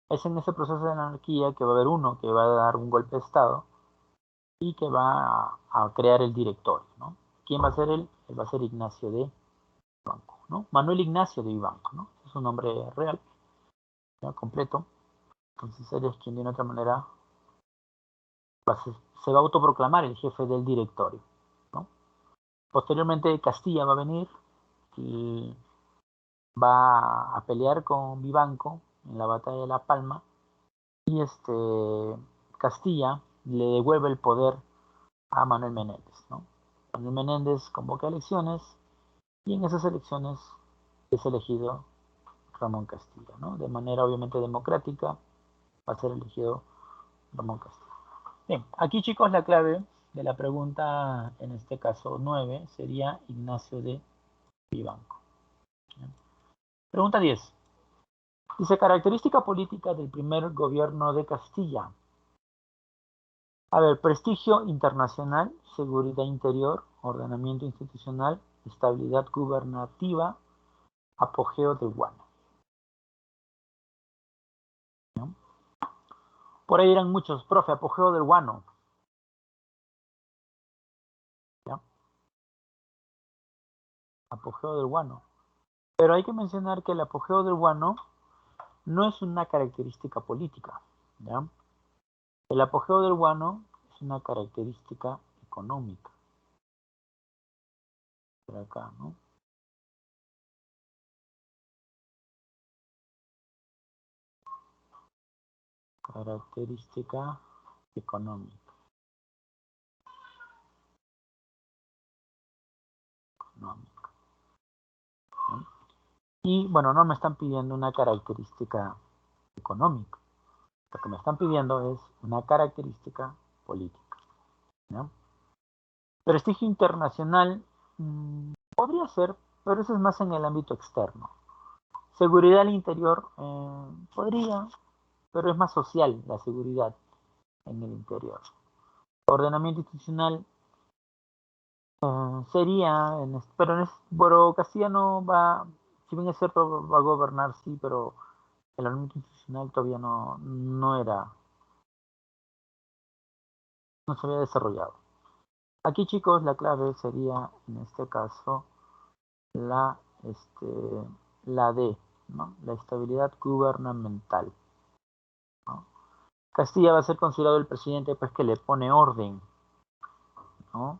Es en ese proceso de anarquía que va a haber uno que va a dar un golpe de Estado y que va a crear el directorio, ¿no? ¿Quién va a ser él? Él va a ser Ignacio de Vivanco, ¿no? Manuel Ignacio de Vivanco, ¿no? Es su nombre real, ¿no? Completo. Entonces él es quien de una otra manera se va a autoproclamar el jefe del directorio, ¿no? Posteriormente Castilla va a venir y va a pelear con Vivanco en la batalla de La Palma y Castilla le devuelve el poder a Manuel Menéndez, ¿no? Manuel Menéndez convoca elecciones y en esas elecciones es elegido Ramón Castilla, ¿no? De manera obviamente democrática va a ser elegido Ramón Castilla. Bien, aquí chicos la clave de la pregunta, en este caso 9, sería Ignacio de Vivanco. Pregunta 10. Dice, característica política del primer gobierno de Castilla. A ver, prestigio internacional, seguridad interior, ordenamiento institucional, estabilidad gubernativa, apogeo del guano. ¿No? Por ahí eran muchos, profe, apogeo del guano. ¿Ya? Apogeo del guano. Pero hay que mencionar que el apogeo del guano no es una característica política. ¿Ya? El apogeo del guano es una característica económica. Por acá, ¿no? Característica económica. Económica, ¿no? Y bueno, no me están pidiendo una característica económica. Lo que me están pidiendo es una característica política, ¿no? Prestigio internacional podría ser, pero eso es más en el ámbito externo. Seguridad al interior podría, pero es más social la seguridad en el interior. Ordenamiento institucional sería, pero Castilla no va, si bien es cierto, va a gobernar, sí, pero el ordenamiento institucional todavía no se había desarrollado. Aquí, chicos, la clave sería, en este caso, la, este, la D, ¿no? La estabilidad gubernamental, ¿no? Castilla va a ser considerado el presidente pues, que le pone orden, ¿no?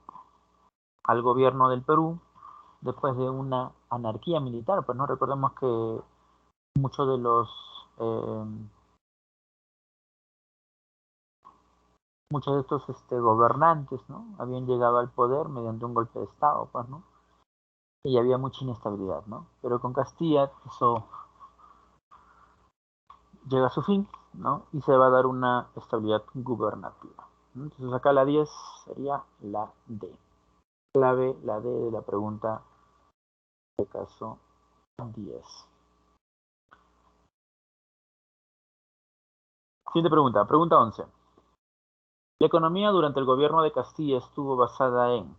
Al gobierno del Perú después de una anarquía militar. Pues no recordemos que muchos de eh, muchos de estos gobernantes, ¿no? Habían llegado al poder mediante un golpe de Estado, pues, ¿no? Y había mucha inestabilidad, ¿no? Pero con Castilla eso llega a su fin, ¿no? Y se va a dar una estabilidad gubernativa. ¿No? Entonces acá la 10 sería la D. Clave, la D de la pregunta, en este caso 10. Siguiente pregunta, pregunta 11. La economía durante el gobierno de Castilla estuvo basada en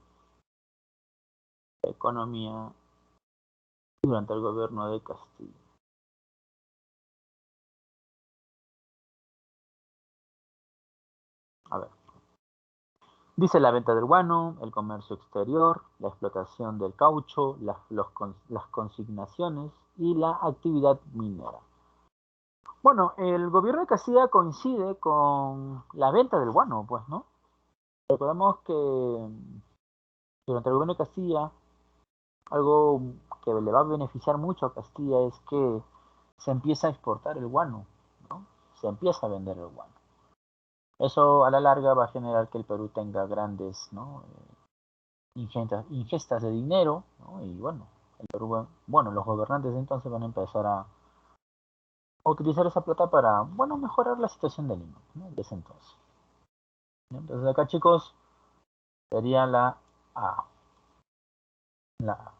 la economía durante el gobierno de Castilla. A ver. Dice la venta del guano, el comercio exterior, la explotación del caucho, las consignaciones y la actividad minera. Bueno, el gobierno de Castilla coincide con la venta del guano, pues, ¿no? Recordemos que durante el gobierno de Castilla, algo que le va a beneficiar mucho a Castilla es que se empieza a exportar el guano, ¿no? Se empieza a vender el guano. Eso a la larga va a generar que el Perú tenga grandes, ¿no? Ingestas de dinero, ¿no? Y bueno, el Perú, bueno, los gobernantes de entonces van a empezar a utilizar esa plata para, bueno, mejorar la situación de Lima, ¿no? Desde entonces. ¿No? Entonces acá, chicos, sería la A. La A.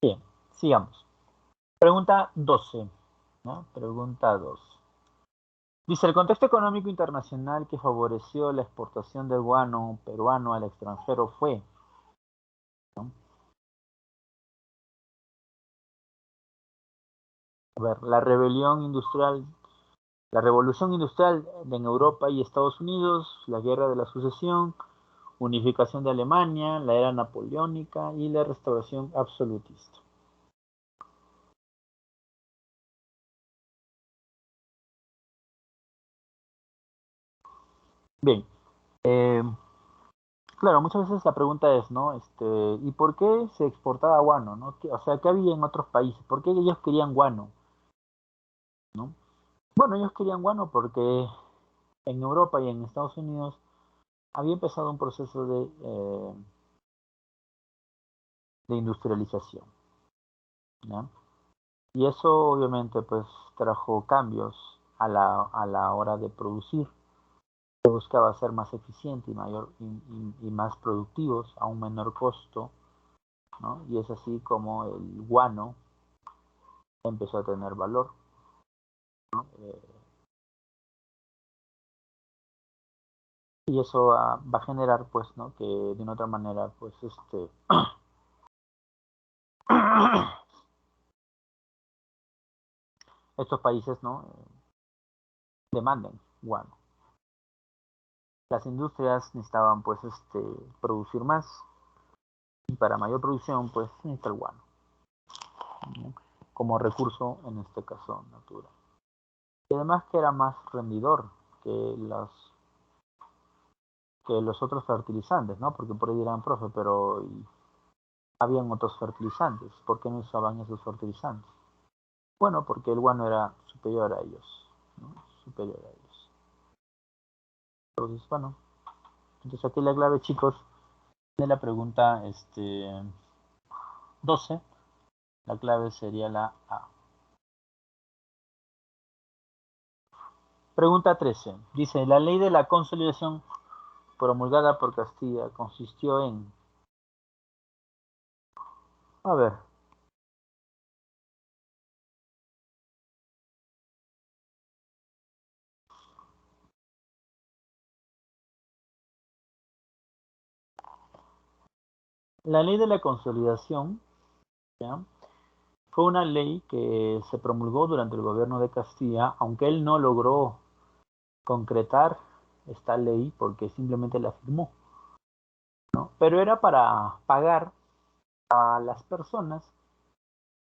Bien, sigamos. Pregunta 12, ¿no? Pregunta 2. Dice, el contexto económico internacional que favoreció la exportación del guano peruano al extranjero fue, ¿no? A ver, la revolución industrial en Europa y Estados Unidos, la guerra de la sucesión, unificación de Alemania, la era napoleónica y la restauración absolutista. Bien, eh, claro, muchas veces la pregunta es, ¿no? ¿Y por qué se exportaba guano, no? O sea, ¿qué había en otros países? ¿Por qué ellos querían guano, no? Bueno, ellos querían guano porque en Europa y en Estados Unidos había empezado un proceso de industrialización, ¿no? Y eso obviamente pues trajo cambios a la hora de producir. Se buscaba ser más eficiente y mayor y más productivos a un menor costo, ¿no? Y es así como el guano empezó a tener valor, ¿no? Y eso va a generar pues, ¿no? Que de una otra manera pues estos países, ¿no? Demanden guano. Las industrias necesitaban pues producir más y para mayor producción pues necesita el guano, ¿no? Como recurso en este caso natural. Y además que era más rendidor que los otros fertilizantes, ¿no? Porque por ahí dirán, profe, pero habían otros fertilizantes, ¿por qué no usaban esos fertilizantes? Bueno, porque el guano era superior a ellos, ¿no? Superior a ellos. Entonces, bueno, entonces aquí la clave, chicos, de la pregunta 12, la clave sería la A. Pregunta 13. Dice, la ley de la consolidación promulgada por Castilla consistió en... A ver, la ley de la consolidación, ¿ya? Fue una ley que se promulgó durante el gobierno de Castilla, aunque él no logró concretar esta ley porque simplemente la firmó, ¿no? Pero era para pagar a las personas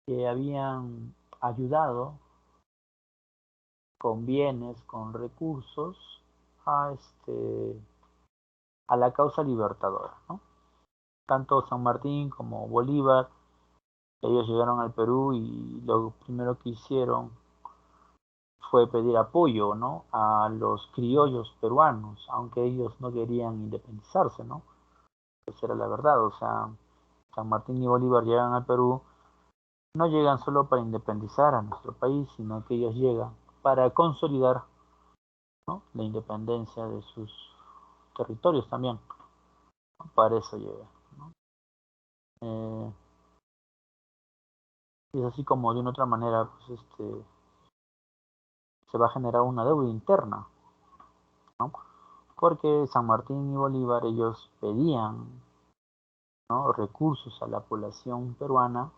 que habían ayudado con bienes, con recursos a, a la causa libertadora, ¿no? Tanto San Martín como Bolívar, ellos llegaron al Perú y lo primero que hicieron fue pedir apoyo, ¿no? A los criollos peruanos, aunque ellos no querían independizarse, ¿no? Esa era la verdad, o sea, San Martín y Bolívar llegan al Perú, no llegan solo para independizar a nuestro país, sino que ellos llegan para consolidar, ¿no? La independencia de sus territorios también, ¿no? Para eso llega, ¿no? Eh, y es así como de una otra manera, pues se va a generar una deuda interna, ¿no? Porque San Martín y Bolívar ellos pedían, ¿no? Recursos a la población peruana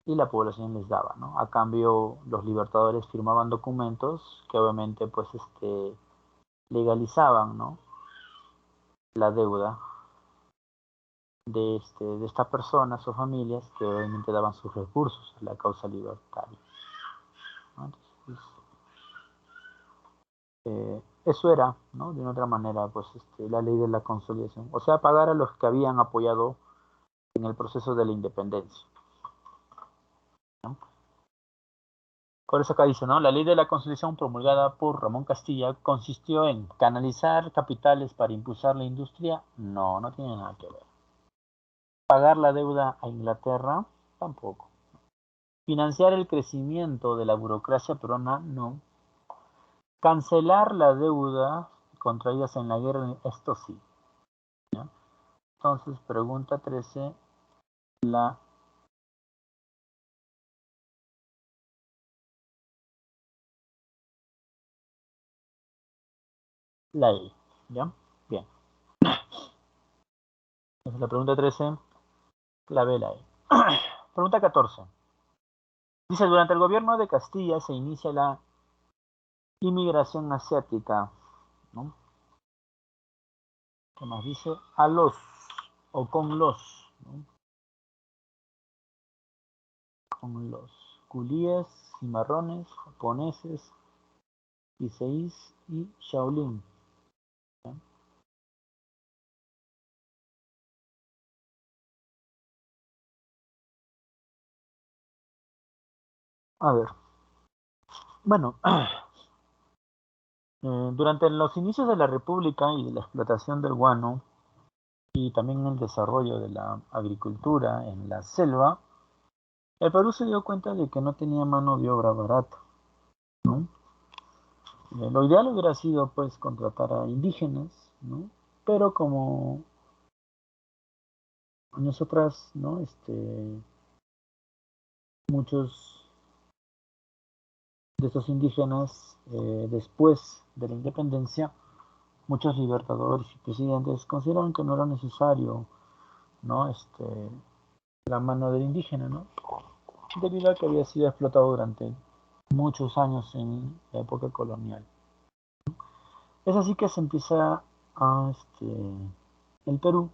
y la población les daba, ¿no? A cambio, los libertadores firmaban documentos que obviamente pues legalizaban, ¿no? La deuda de estas personas o familias que obviamente daban sus recursos a la causa libertaria, ¿no? Entonces, eso era, ¿no? De una otra manera, pues la ley de la consolidación, o sea, pagar a los que habían apoyado en el proceso de la independencia, ¿no? Por eso acá dice, ¿no? La ley de la consolidación promulgada por Ramón Castilla consistió en canalizar capitales para impulsar la industria. No, no tiene nada que ver. Pagar la deuda a Inglaterra, tampoco. Financiar el crecimiento de la burocracia peruana, no. Cancelar la deuda contraídas en la guerra, esto sí, ¿no? Entonces, pregunta 13, la la E. ¿Ya? Bien. Entonces la pregunta 13, la B, la E. Pregunta 14. Dice, durante el gobierno de Castilla se inicia la inmigración asiática, ¿no? ¿Qué más dice? A los o con los, ¿no? Con los culíes, cimarrones, japoneses, Iseís y Shaolin. ¿Ya? A ver, bueno, durante los inicios de la República y de la explotación del guano y también el desarrollo de la agricultura en la selva, el Perú se dio cuenta de que no tenía mano de obra barata, ¿no? Lo ideal hubiera sido pues contratar a indígenas, ¿no? Pero como años atrás, ¿no? Muchos de estos indígenas, después de la independencia, muchos libertadores y presidentes consideraron que no era necesario, ¿no? La mano del indígena, ¿no? Debido a que había sido explotado durante muchos años en la época colonial. Es así que se empieza a, el Perú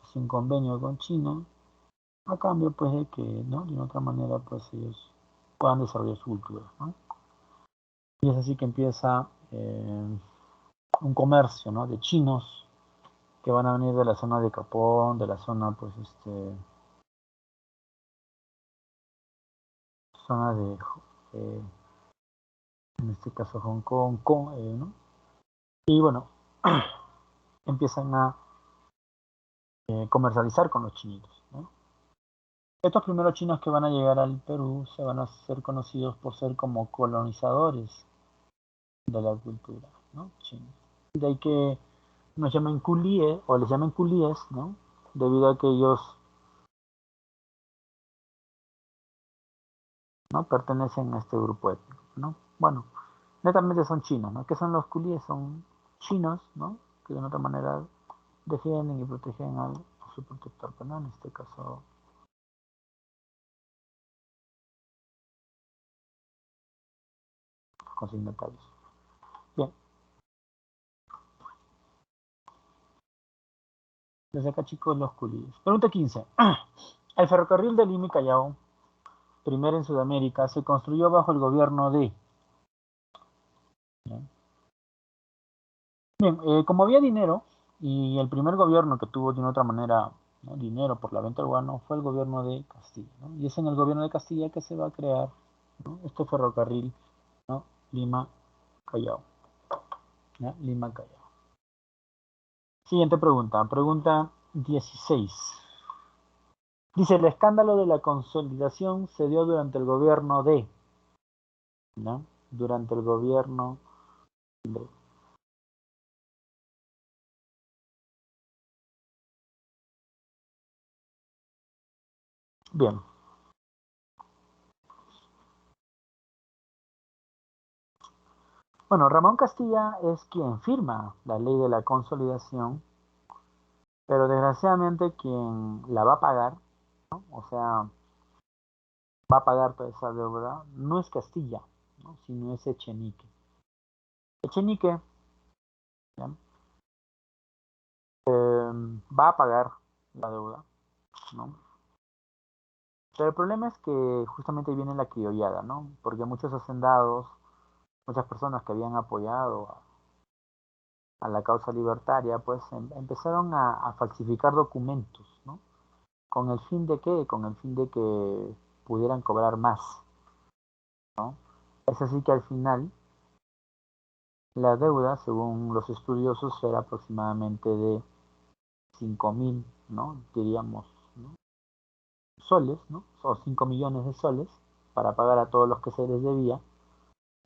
hace un convenio con China a cambio pues de que, ¿no? De una otra manera pues ellos puedan desarrollar su cultura, ¿no? Y es así que empieza un comercio, ¿no? De chinos que van a venir de la zona de Capón, de la zona pues zona de eh, en este caso Hong Kong, ¿no? Y bueno, empiezan a comercializar con los chinitos, ¿no? Estos primeros chinos que van a llegar al Perú se van a ser conocidos por ser como colonizadores de la cultura, ¿no? China. De ahí que nos llaman culíes, o les llaman culíes, ¿no? Debido a que ellos, ¿no? Pertenecen a este grupo étnico, ¿no? Bueno, netamente son chinos, ¿no? ¿Qué son los culíes? Son chinos, ¿no? Que de una otra manera defienden y protegen a su protector penal, en este caso, consignatarios. Bien, desde acá chicos los culíes. Pregunta 15. El ferrocarril de Lima y Callao, primero en Sudamérica, se construyó bajo el gobierno de... ¿Ya? Bien, como había dinero, y el primer gobierno que tuvo de una otra manera, ¿no? Dinero por la venta del guano fue el gobierno de Castilla, ¿no? Y es en el gobierno de Castilla que se va a crear, ¿no? Este ferrocarril, ¿no? Lima Callao, ¿ya? Lima Callao. Siguiente pregunta, pregunta 16. Dice, el escándalo de la consolidación se dio durante el gobierno de, ¿no? Durante el gobierno de... Bien. Bueno, Ramón Castilla es quien firma la ley de la consolidación, pero desgraciadamente quien la va a pagar, ¿no? O sea, va a pagar toda esa deuda, no es Castilla, ¿no? Sino es Echenique. Echenique, ¿ya? Va a pagar la deuda, ¿no? Pero el problema es que justamente ahí viene la criollada, ¿no? Porque muchos hacendados, muchas personas que habían apoyado a la causa libertaria, pues empezaron a falsificar documentos, ¿no? ¿Con el fin de qué? Con el fin de que pudieran cobrar más, ¿no? Es así que al final la deuda, según los estudiosos, era aproximadamente de 5.000, ¿no? Diríamos, ¿no? Soles, ¿no? O 5 millones de soles para pagar a todos los que se les debía.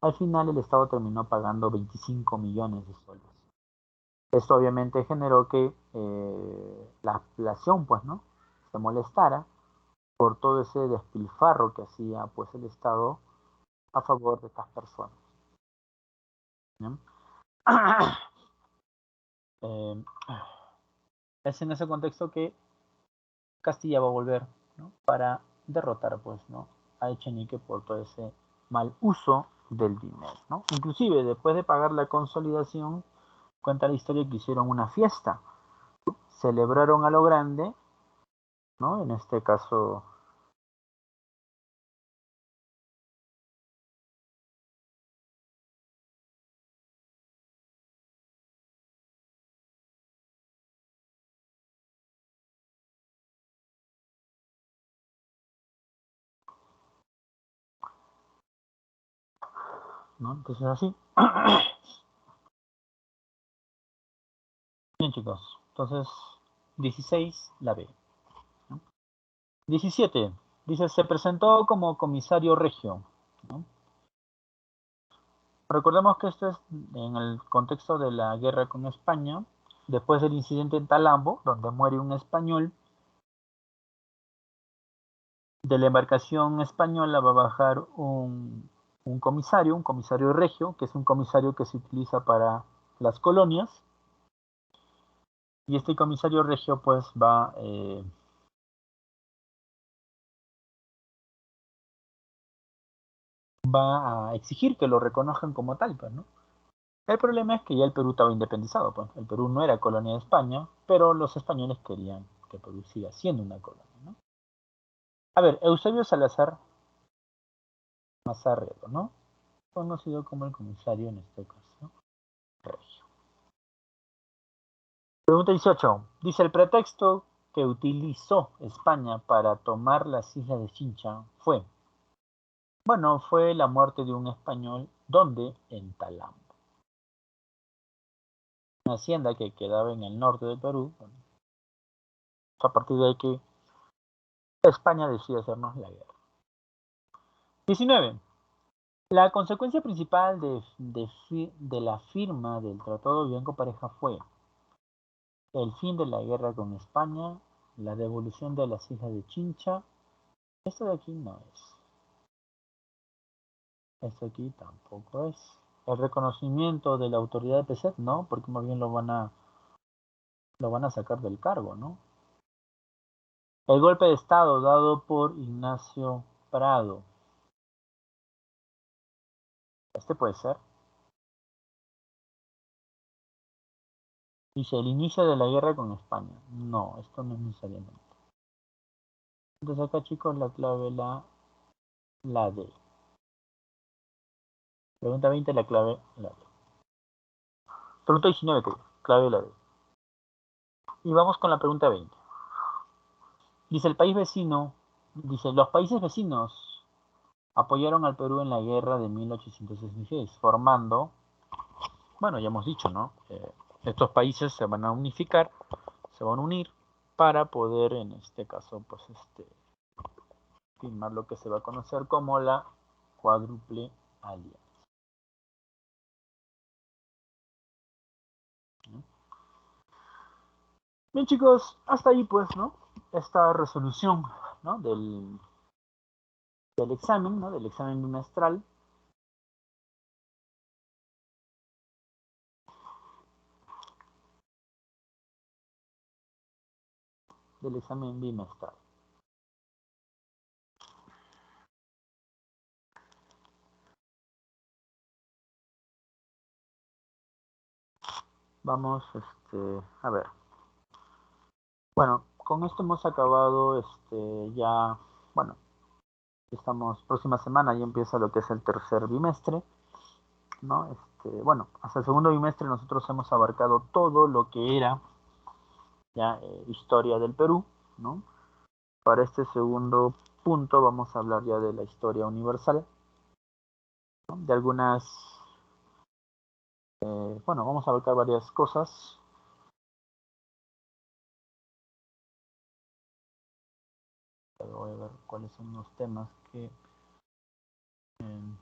Al final el Estado terminó pagando 25 millones de soles. Esto obviamente generó que la población, pues, ¿no? Se molestara por todo ese despilfarro que hacía, pues, el Estado a favor de estas personas, ¿no? Es en ese contexto que Castilla va a volver, ¿no?, para derrotar, pues, ¿no?, a Echenique por todo ese mal uso del dinero, ¿no? Inclusive después de pagar la consolidación, cuenta la historia que hicieron una fiesta, celebraron a lo grande, ¿no? En este caso, ¿no? Entonces así. Bien, chicos. Entonces, 16, la B, ¿no? 17. Dice, se presentó como comisario regio, ¿no? Recordemos que esto es en el contexto de la guerra con España, después del incidente en Talambo, donde muere un español. De la embarcación española va a bajar un comisario regio, que es un comisario que se utiliza para las colonias. Y este comisario regio pues va a exigir que lo reconozcan como tal, pues, ¿no? El problema es que ya el Perú estaba independizado, pues. El Perú no era colonia de España, pero los españoles querían que Perú siga siendo una colonia, ¿no? A ver, Eusebio Salazar Mazarredo, ¿no? Conocido como el comisario en este caso, regio. Pregunta 18. Dice, el pretexto que utilizó España para tomar las islas de Chincha fue, bueno, fue la muerte de un español, donde en Talambo, una hacienda que quedaba en el norte del Perú. Bueno, a partir de ahí que España decide hacernos la guerra. 19. La consecuencia principal de la firma del Tratado de Bianco Pareja fue el fin de la guerra con España, la devolución de las islas de Chincha. Esto de aquí no es. Esto aquí tampoco es. El reconocimiento de la autoridad de PSET, no, porque más bien lo van a sacar del cargo, ¿no? El golpe de estado dado por Ignacio Prado. Este puede ser. Dice, el inicio de la guerra con España. No, esto no es necesariamente. Entonces acá, chicos, la clave la D. Pregunta 20, la clave la D. Pregunta 19, clave la D. Y vamos con la pregunta 20. Dice, los países vecinos apoyaron al Perú en la guerra de 1866, formando, bueno, ya hemos dicho, ¿no? Estos países se van a unificar, se van a unir para poder, en este caso, pues, firmar lo que se va a conocer como la Cuádruple Alianza, ¿no? Bien, chicos, hasta ahí, pues, ¿no? Esta resolución, ¿no?, del examen, ¿no?, del examen bimestral. Del examen bimestral. Vamos, a ver. Bueno, con esto hemos acabado, ya, bueno, estamos, próxima semana ya empieza lo que es el tercer bimestre, ¿no? Bueno, hasta el segundo bimestre nosotros hemos abarcado todo lo que era ya historia del Perú, ¿no? Para este segundo punto vamos a hablar ya de la historia universal, ¿no? De algunas, bueno, vamos a abarcar varias cosas. Pero voy a ver cuáles son los temas que... Eh,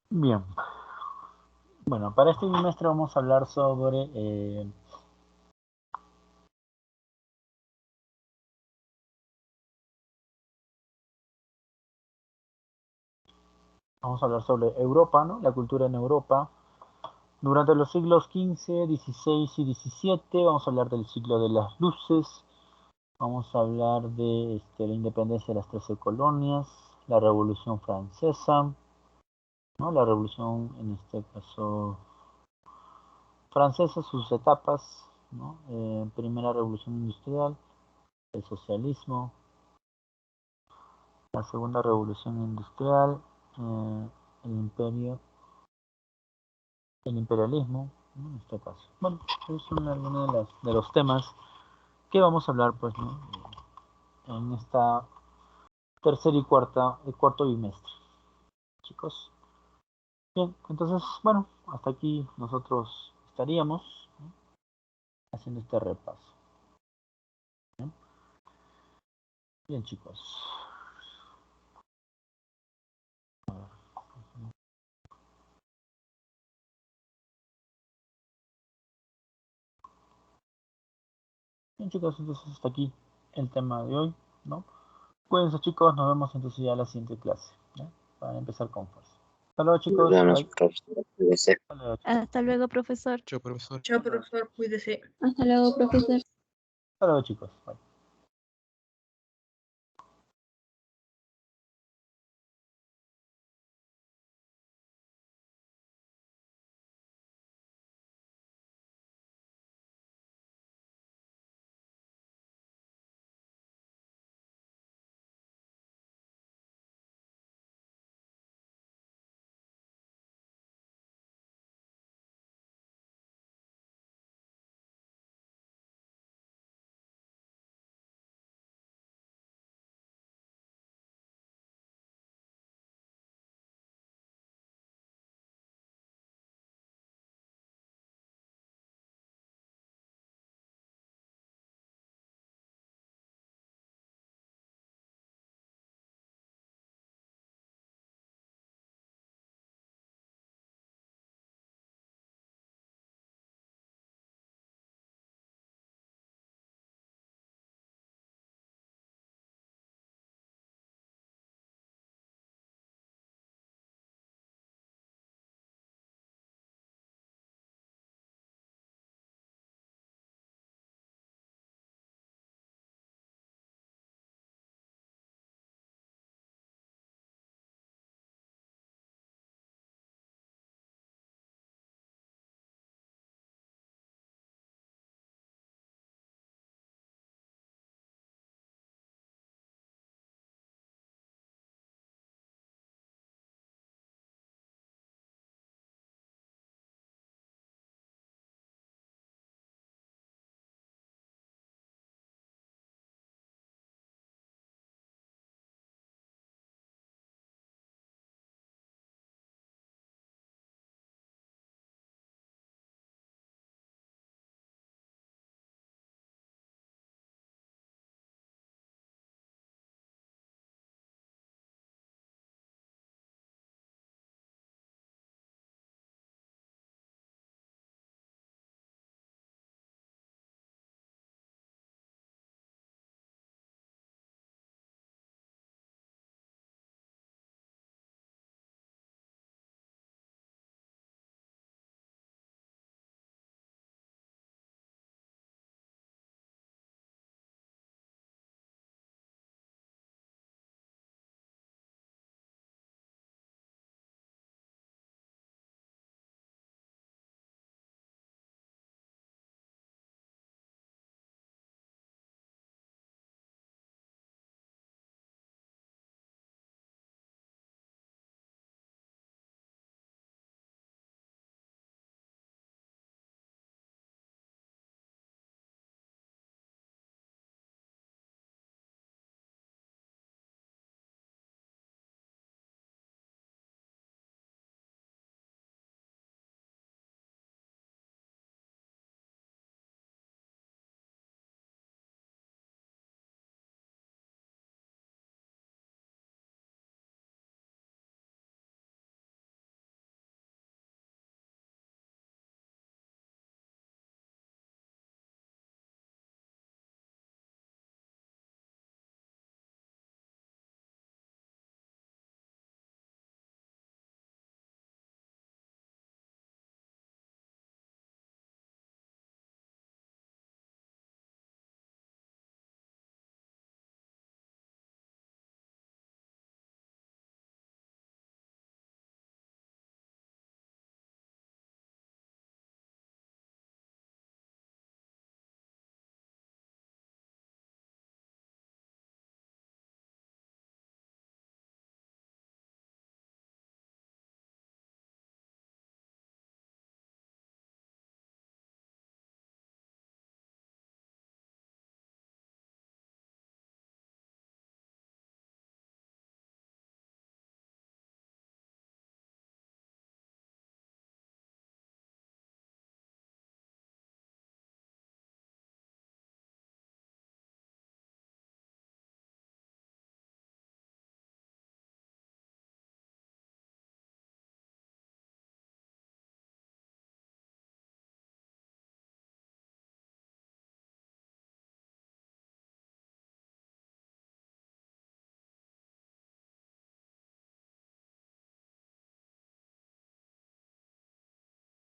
Bien. Bueno, para este trimestre vamos a hablar sobre Europa, ¿no? La cultura en Europa. Durante los siglos XV, XVI y XVII vamos a hablar del siglo de las luces. Vamos a hablar de la independencia de las 13 colonias, la Revolución Francesa, ¿no? La Revolución, en este caso, francesa, sus etapas, ¿no? Primera Revolución Industrial, el socialismo, la Segunda Revolución Industrial, el imperio, el imperialismo, ¿no? En este caso. Bueno, esos son algunos de los temas que vamos a hablar, pues, ¿no? En esta cuarto bimestre, chicos. Bien, entonces, bueno, hasta aquí nosotros estaríamos, ¿no? Haciendo este repaso. Bien, bien, chicos. Bien, chicos, entonces hasta aquí el tema de hoy, ¿no? Cuídense, chicos, nos vemos entonces ya en la siguiente clase, ¿no? Para empezar con fuerza. Hasta luego, chicos. Nos vemos, Bye. profesor. Cuídese. Hasta luego, profesor. Chao, profesor. Chao, profesor, cuídese. Hasta luego, profesor. Hasta luego, chicos.